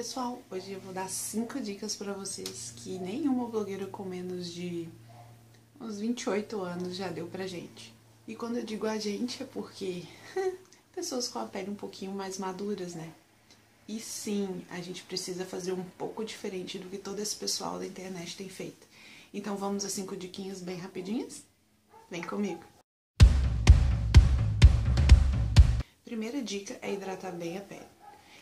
pessoal, hoje eu vou dar 5 dicas pra vocês que nenhuma blogueira com menos de uns 28 anos já deu pra gente. E quando eu digo a gente é porque pessoas com a pele um pouquinho mais maduras, né? E sim, a gente precisa fazer um pouco diferente do que todo esse pessoal da internet tem feito. Então vamos às 5 diquinhas bem rapidinhas? Vem comigo! Primeira dica é hidratar bem a pele.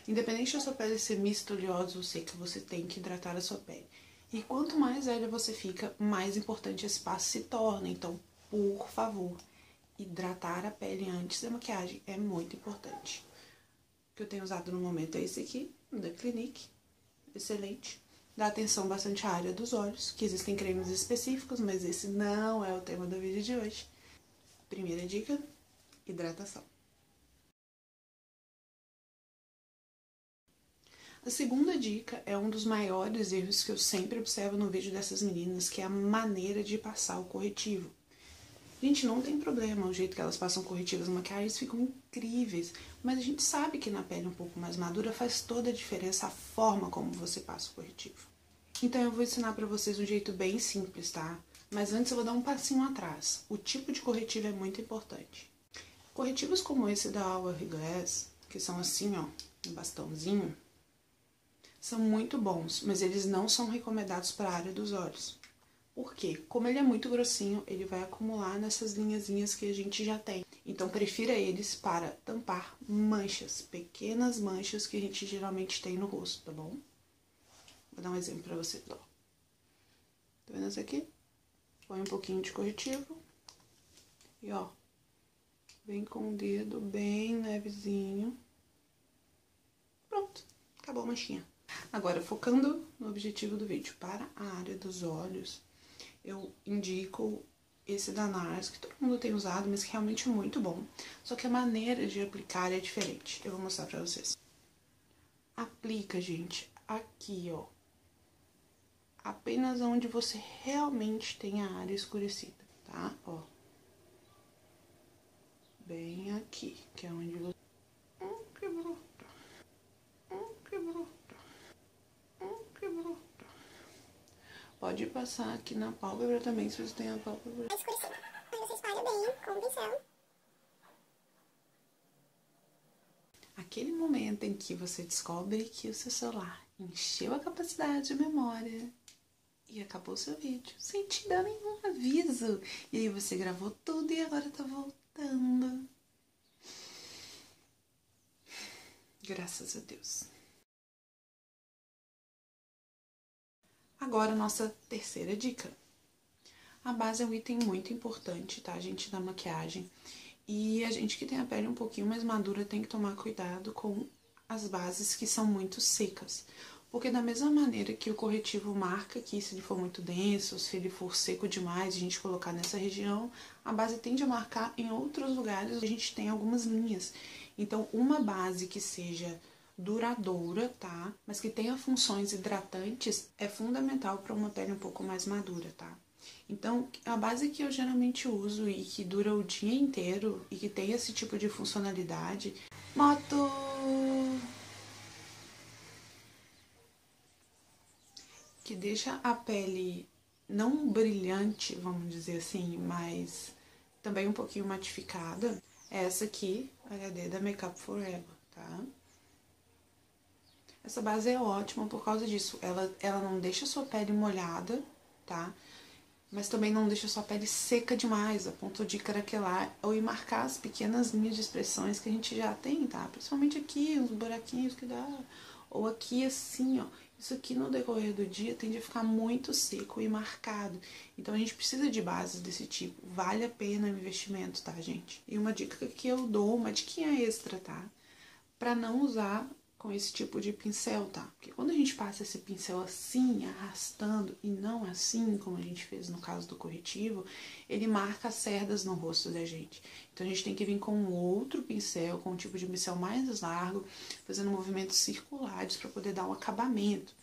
Independente da sua pele ser mista, oleosa ou seca, você tem que hidratar a sua pele. E quanto mais velha você fica, mais importante esse passo se torna. Então, por favor, hidratar a pele antes da maquiagem é muito importante. O que eu tenho usado no momento é esse aqui, da Clinique. Excelente. Dá atenção bastante à área dos olhos, que existem cremes específicos, mas esse não é o tema do vídeo de hoje. Primeira dica, hidratação. A segunda dica é um dos maiores erros que eu sempre observo no vídeo dessas meninas, que é a maneira de passar o corretivo. Gente, não tem problema o jeito que elas passam corretivos nas maquiagens, ficam incríveis, mas a gente sabe que na pele um pouco mais madura faz toda a diferença a forma como você passa o corretivo. Então eu vou ensinar pra vocês um jeito bem simples, tá? Mas antes eu vou dar um passinho atrás. O tipo de corretivo é muito importante. Corretivos como esse da Hourglass, que são assim, ó, um bastãozinho, são muito bons, mas eles não são recomendados para a área dos olhos. Por quê? Como ele é muito grossinho, ele vai acumular nessas linhazinhas que a gente já tem. Então, prefira eles para tampar manchas, pequenas manchas que a gente geralmente tem no rosto, tá bom? Vou dar um exemplo para vocês, ó. Tá vendo essa aqui? Põe um pouquinho de corretivo e, ó, vem com o dedo bem levezinho. Pronto, acabou a manchinha. Agora, focando no objetivo do vídeo, para a área dos olhos, eu indico esse da NARS, que todo mundo tem usado, mas que realmente é muito bom. Só que a maneira de aplicar é diferente. Eu vou mostrar pra vocês. Aplica, gente, aqui, ó. Apenas onde você realmente tem a área escurecida, tá? Ó. Bem aqui, que é onde você... quebrou. Quebrou. Quebrou. Pode passar aqui na pálpebra também, se você tem a pálpebra. É escurecido. Aí você espalha bem com o pincel. Aquele momento em que você descobre que o seu celular encheu a capacidade de memória e acabou o seu vídeo, sem te dar nenhum aviso. E aí você gravou tudo e agora tá voltando. Graças a Deus. Agora, nossa terceira dica. A base é um item muito importante, tá, gente, da maquiagem. E a gente que tem a pele um pouquinho mais madura tem que tomar cuidado com as bases que são muito secas. Porque da mesma maneira que o corretivo marca aqui, se ele for muito denso, se ele for seco demais, a gente colocar nessa região, a base tende a marcar em outros lugares onde a gente tem algumas linhas. Então, uma base que seja duradoura, tá? Mas que tenha funções hidratantes é fundamental para uma pele um pouco mais madura, tá? Então, a base que eu geralmente uso e que dura o dia inteiro e que tem esse tipo de funcionalidade... Moto! Que deixa a pele não brilhante, vamos dizer assim, mas também um pouquinho matificada. É essa aqui, HD da Makeup Forever, tá? Essa base é ótima por causa disso. Ela não deixa a sua pele molhada, tá? Mas também não deixa a sua pele seca demais, a ponto de craquelar ou ir marcar as pequenas linhas de expressões que a gente já tem, tá? Principalmente aqui, os buraquinhos que dá, ou aqui assim, ó. Isso aqui no decorrer do dia tende a ficar muito seco e marcado. Então a gente precisa de bases desse tipo. Vale a pena o investimento, tá, gente? E uma dica que eu dou, uma diquinha extra, tá? Pra não usar com esse tipo de pincel, tá? Porque quando a gente passa esse pincel assim, arrastando, e não assim, como a gente fez no caso do corretivo, ele marca as cerdas no rosto da gente. Então a gente tem que vir com um outro pincel, com um tipo de pincel mais largo, fazendo movimentos circulares para poder dar um acabamento.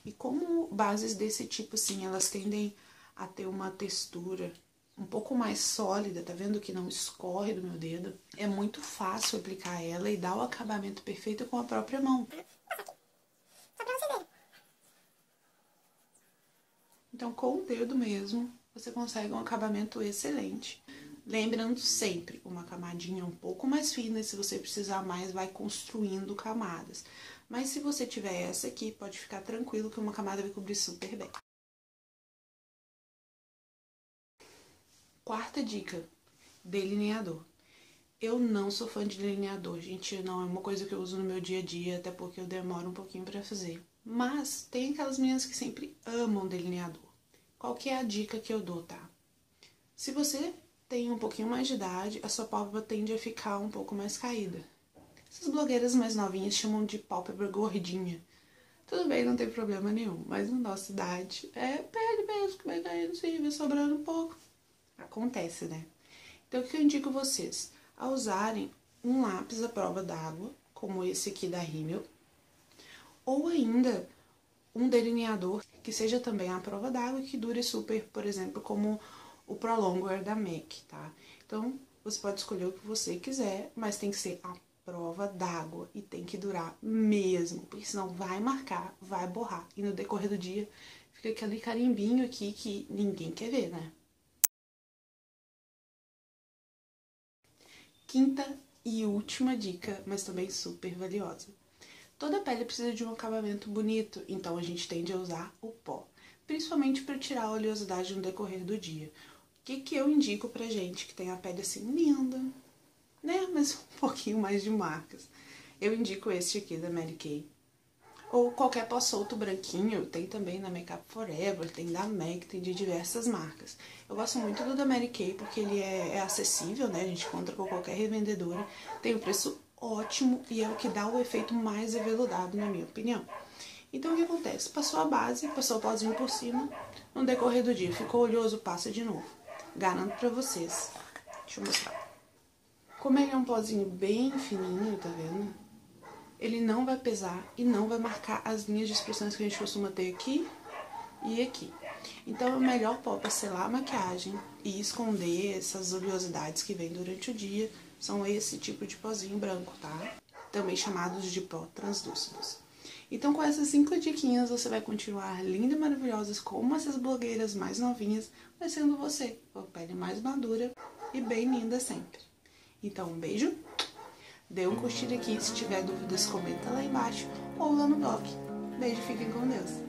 E como bases desse tipo, assim, elas tendem a ter uma textura um pouco mais sólida, tá vendo que não escorre do meu dedo? É muito fácil aplicar ela e dar o acabamento perfeito com a própria mão. Só pra Então, com o dedo mesmo, você consegue um acabamento excelente. Lembrando sempre, uma camadinha um pouco mais fina, e se você precisar mais, vai construindo camadas. Mas se você tiver essa aqui, pode ficar tranquilo que uma camada vai cobrir super bem. Quarta dica, delineador. Eu não sou fã de delineador, gente, não é uma coisa que eu uso no meu dia a dia, até porque eu demoro um pouquinho pra fazer. Mas tem aquelas meninas que sempre amam delineador. Qual que é a dica que eu dou, tá? Se você tem um pouquinho mais de idade, a sua pálpebra tende a ficar um pouco mais caída. Essas blogueiras mais novinhas chamam de pálpebra gordinha. Tudo bem, não tem problema nenhum, mas na nossa idade é pele mesmo que vai caindo assim, vai sobrando um pouco. Acontece, né? Então, o que eu indico vocês? A usarem um lápis à prova d'água, como esse aqui da Rimmel, ou ainda um delineador que seja também à prova d'água e que dure super, por exemplo, como o Pro Longwear da MAC, tá? Então, você pode escolher o que você quiser, mas tem que ser à prova d'água e tem que durar mesmo, porque senão vai marcar, vai borrar. E no decorrer do dia fica aquele carimbinho aqui que ninguém quer ver, né? Quinta e última dica, mas também super valiosa. Toda pele precisa de um acabamento bonito, então a gente tende a usar o pó, principalmente para tirar a oleosidade no decorrer do dia. O que eu indico pra gente que tem a pele assim linda, né, mas um pouquinho mais de marcas? Eu indico este aqui da Mary Kay. Ou qualquer pó solto branquinho, tem também na Makeup Forever, tem da MAC, tem de diversas marcas. Eu gosto muito do da Mary Kay porque ele é acessível, né? A gente encontra com qualquer revendedora. Tem um preço ótimo e é o que dá o efeito mais aveludado, na minha opinião. Então, o que acontece? Passou a base, passou o pozinho por cima, no decorrer do dia ficou oleoso, passa de novo. Garanto pra vocês. Deixa eu mostrar. Como ele é um pozinho bem fininho, tá vendo? Ele não vai pesar e não vai marcar as linhas de expressões que a gente costuma ter aqui e aqui. Então, é o melhor pó para selar a maquiagem e esconder essas oleosidades que vêm durante o dia. São esse tipo de pozinho branco, tá? Também chamados de pó translúcidos. Então, com essas 5 diquinhas, você vai continuar linda e maravilhosa como essas blogueiras mais novinhas, mas sendo você, com a pele mais madura e bem linda sempre. Então, um beijo! Dê um curtir aqui, se tiver dúvidas comenta lá embaixo ou lá no blog. Beijo, fiquem com Deus!